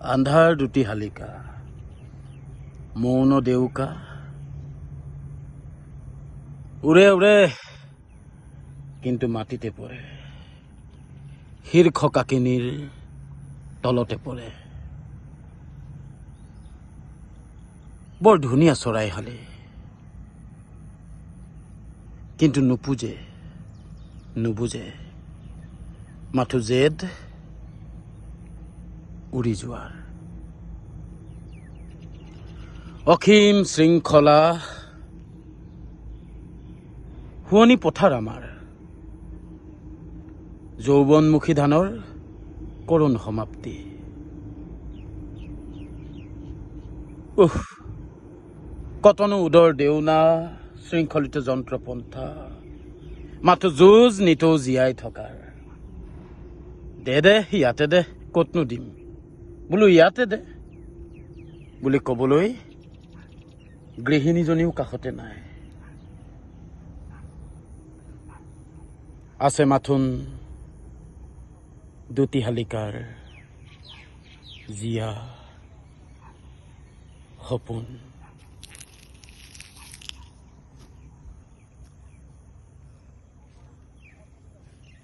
আন্ধাৰ দুটি শালিকা মৌন দেউকা উড়ে উড়ে কিন্তু মাটিতে পড়ে শীৰ্ষ কাকিনীৰ তলতে পড়ে বৰ ধুনীয়া চৰাইহালি কিন্তু নুবুজে মাথো জেদ উৰি যোৱাৰ অসীম শৃংখলা শুৱনি পথাৰ আমাৰ যৌৱনমুখী ধানৰ কৰুণ সমাপ্তি কতনো উদৰ দেউনা শৃংখলিত যন্ত্ৰপন্থা মাথো যুঁজ নিতৌ জীয়াই থকাৰ দে ইয়াতে দে ক'তনো দিম বোলো ইয়াতে দে বুলি ক'বলৈ গৃহিণীজনীও কাষতে নাই আছে মাথোন দুটি শালিকাৰ জীয়া সপোন